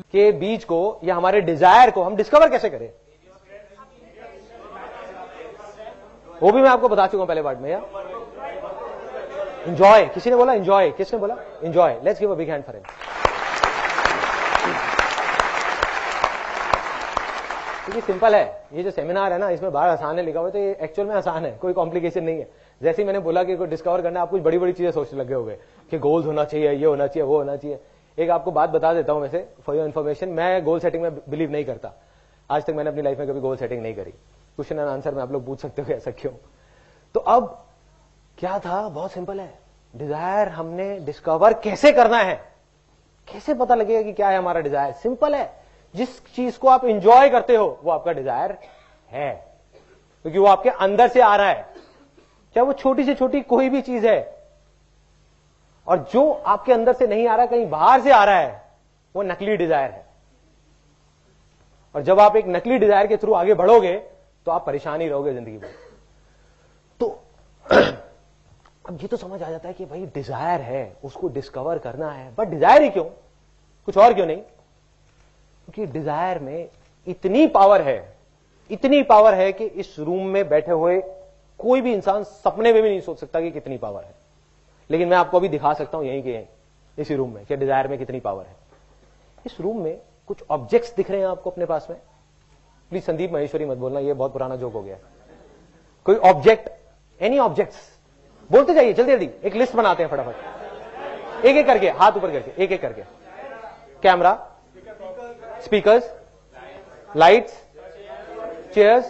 के बीज को या हमारे डिजायर को हम डिस्कवर कैसे करें, वो भी मैं आपको बता चुका हूं पहले पार्ट में। यार एंजॉय, किसी ने बोला एंजॉय, किसने बोला enjoy? Let's give a big hand for him. क्योंकि सिंपल है, ये जो सेमिनार है ना, इसमें बाहर आसान है लिखा हुआ है, तो ये एक्चुअल में आसान है, कोई कॉम्प्लिकेशन नहीं है। जैसे ही मैंने बोला कि कोई डिस्कवर करना है, आप कुछ बड़ी बड़ी चीजें सोचने लगे हो गए कि गोल्स होना चाहिए, ये होना चाहिए, वो होना चाहिए। एक आपको बात बता देता हूं वैसे फॉर योर इन्फॉर्मेशन, मैं गोल सेटिंग में बिलीव नहीं करता। आज तक मैंने अपनी लाइफ में कभी गोल सेटिंग नहीं करी। क्वेश्चन एंड आंसर में आप लोग पूछ सकते हो ऐसा क्यों। तो अब क्या था, बहुत सिंपल है, डिजायर हमने डिस्कवर कैसे करना है, कैसे पता लगेगा कि क्या है हमारा डिजायर? सिंपल है, जिस चीज को आप इंजॉय करते हो वो आपका डिजायर है, क्योंकि वो आपके अंदर से आ रहा है, चाहे वो छोटी से छोटी कोई भी चीज है। और जो आपके अंदर से नहीं आ रहा, कहीं बाहर से आ रहा है, वो नकली डिजायर है। और जब आप एक नकली डिजायर के थ्रू आगे बढ़ोगे तो आप परेशान ही रहोगे जिंदगी में। तो अब ये तो समझ आ जाता है कि भाई डिजायर है, उसको डिस्कवर करना है, बट डिजायर ही क्यों, कुछ और क्यों नहीं? क्योंकि डिजायर में इतनी पावर है, इतनी पावर है कि इस रूम में बैठे हुए कोई भी इंसान सपने में भी नहीं सोच सकता कि कितनी पावर है। लेकिन मैं आपको अभी दिखा सकता हूं यहीं के यहीं इसी रूम में कि डिजायर में कितनी पावर है। इस रूम में कुछ ऑब्जेक्ट्स दिख रहे हैं आपको अपने पास में। प्लीज संदीप महेश्वरी मत बोलना, ये बहुत पुराना जोक हो गया। कोई ऑब्जेक्ट, एनी ऑब्जेक्ट्स, बोलते जाइए जल्दी जल्दी, एक लिस्ट बनाते हैं फटाफट, एक एक करके, हाथ ऊपर करके, एक एक करके। Camera, speakers, lights, chairs,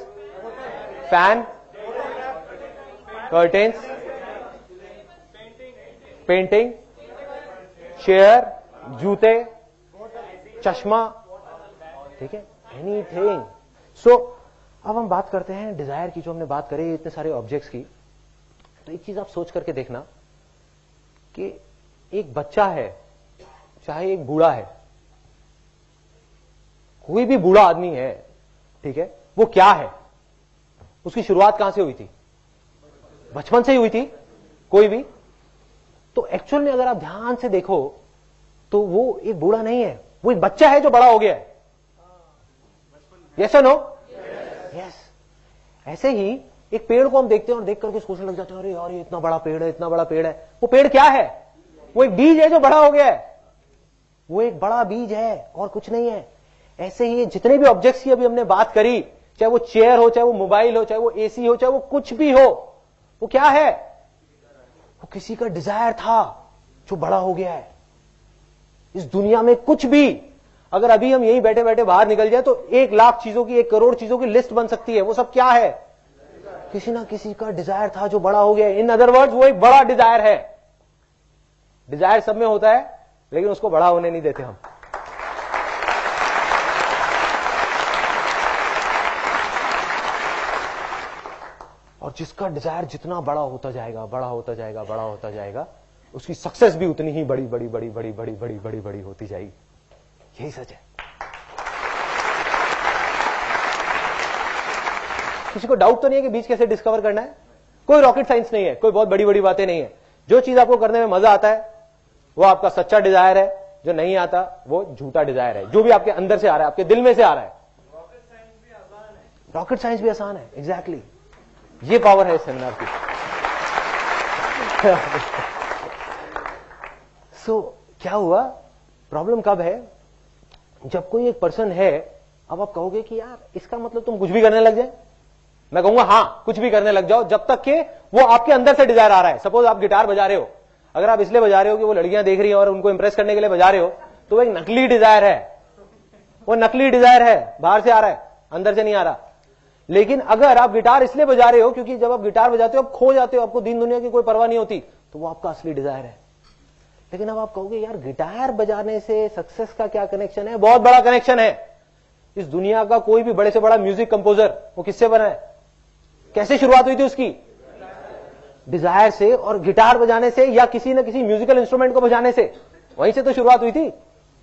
fan, curtains, painting, chair, जूते, चश्मा, ठीक है, एनीथिंग। सो अब हम बात करते हैं डिजायर की, जो हमने बात करी इतने सारे ऑब्जेक्ट्स की। तो एक चीज आप सोच करके देखना कि एक बच्चा है, चाहे एक बूढ़ा है, कोई भी बूढ़ा आदमी है, ठीक है, वो क्या है, उसकी शुरुआत कहां से हुई थी? बचपन से ही हुई थी कोई भी। तो एक्चुअल में अगर आप ध्यान से देखो तो वो एक बूढ़ा नहीं है, वो एक बच्चा है जो बड़ा हो गया है। यस और नो? यस। ऐसे ही एक पेड़ को हम देखते हैं और देख करके सोचने लग जाते हैं, अरे यार ये इतना बड़ा पेड़ है, इतना बड़ा पेड़ है। वो पेड़ क्या है? वो एक बीज है जो बड़ा हो गया है, वो एक बड़ा बीज है और कुछ नहीं है। ऐसे ही जितने भी ऑब्जेक्ट्स की अभी हमने बात करी, चाहे वो चेयर हो, चाहे वो मोबाइल हो, चाहे वो एसी हो, चाहे वो कुछ भी हो, वो क्या है? वो किसी का डिजायर था जो बड़ा हो गया है। इस दुनिया में कुछ भी, अगर अभी हम यहीं बैठे बैठे बाहर निकल जाए तो 1,00,000 चीजों की, 1 करोड़ चीजों की लिस्ट बन सकती है। वो सब क्या है? किसी ना किसी का डिजायर था जो बड़ा हो गया है। इन अदर वर्ड्स वो एक बड़ा डिजायर है। डिजायर सब में होता है, लेकिन उसको बड़ा होने नहीं देते हम। और जिसका डिजायर जितना बड़ा होता जाएगा, बड़ा होता जाएगा, बड़ा होता जाएगा, उसकी सक्सेस भी उतनी ही बड़ी बड़ी बड़ी बड़ी बड़ी बड़ी बड़ी बड़ी होती जाएगी। यही सच है। किसी को डाउट तो नहीं है कि बीज कैसे डिस्कवर करना है? कोई रॉकेट साइंस नहीं है, कोई बहुत बड़ी बड़ी बातें नहीं है। जो चीज आपको करने में मजा आता है वो आपका सच्चा डिजायर है, जो नहीं आता वो झूठा डिजायर है। जो भी आपके अंदर से आ रहा है, आपके दिल में से आ रहा है। रॉकेट साइंस भी आसान है, एग्जैक्टली। ये पावर है इस सेमिनार की। सो क्या हुआ, प्रॉब्लम कब है? जब कोई एक पर्सन है, अब आप कहोगे कि यार इसका मतलब तुम कुछ भी करने लग जाए। मैं कहूंगा हाँ, कुछ भी करने लग जाओ, जब तक कि वो आपके अंदर से डिजायर आ रहा है। सपोज आप गिटार बजा रहे हो, अगर आप इसलिए बजा रहे हो कि वो लड़कियां देख रही हैं और उनको इंप्रेस करने के लिए बजा रहे हो, तो वो एक नकली डिजायर है। वो नकली डिजायर है, बाहर से आ रहा है, अंदर से नहीं आ रहा। लेकिन अगर आप गिटार इसलिए बजा रहे हो क्योंकि जब आप गिटार बजाते हो आप खो जाते हो, आपको दीन दुनिया की कोई परवाह नहीं होती, तो वो आपका असली डिजायर है। लेकिन अब आप कहोगे यार गिटार बजाने से सक्सेस का क्या कनेक्शन है? बहुत बड़ा कनेक्शन है। इस दुनिया का कोई भी बड़े से बड़ा म्यूजिक कंपोजर वो किससे बना है? कैसे शुरुआत हुई थी उसकी? डिजायर से, और गिटार बजाने से या किसी न किसी म्यूजिकल इंस्ट्रूमेंट को बजाने से, वहीं से तो शुरुआत हुई थी।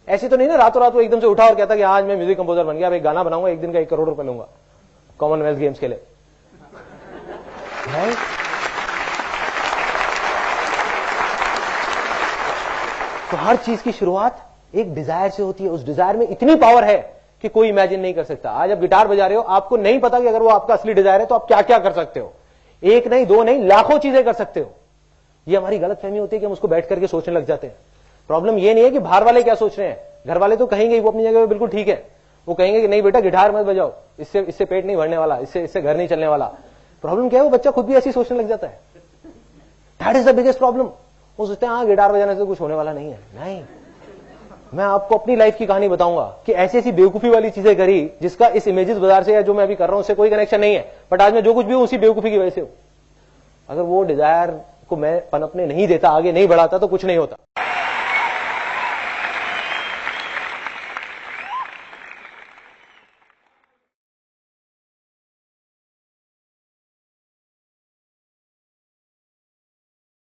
ऐसी तो नहीं ना रातों रात वो एकदम से उठा और कहता कि आज मैं म्यूजिक कंपोजर बन गया, अब एक गाना बनाऊंगा, एक दिन का 1 करोड़ रुपए लूंगा कॉमनवेल्थ गेम्स के लिए। तो हर चीज की शुरुआत एक डिजायर से होती है। उस डिजायर में इतनी पावर है कि कोई इमेजिन नहीं कर सकता। आज आप गिटार बजा रहे हो, आपको नहीं पता कि अगर वो आपका असली डिजायर है तो आप क्या क्या कर सकते हो। एक नहीं, दो नहीं, लाखों चीजें कर सकते हो। ये हमारी गलतफहमी होती है कि हम उसको बैठ करके सोचने लग जाते हैं। प्रॉब्लम ये नहीं है कि बाहर वाले क्या सोच रहे हैं, घर वाले तो कहेंगे वो अपनी जगह पे बिल्कुल ठीक है, वो कहेंगे कि नहीं बेटा गिटार मत बजाओ, इससे पेट नहीं भरने वाला, इससे घर नहीं चलने वाला। प्रॉब्लम क्या है, वो बच्चा खुद भी ऐसी सोचने लग जाता है। That is the biggest problem. वो सोचते हैं हाँ गिटार बजाने से कुछ होने वाला नहीं है। नहीं, मैं आपको अपनी लाइफ की कहानी बताऊंगा कि ऐसी ऐसी बेवकूफी वाली चीजें करी जिसका इस इमेजेस बाजार से या जो मैं अभी कर रहा हूं उससे कोई कनेक्शन नहीं है, बट आज मैं जो कुछ भी हूं उसी बेवकूफी की वजह से हूं। अगर वो डिजायर को मैं पनपने नहीं देता, आगे नहीं बढ़ाता तो कुछ नहीं होता।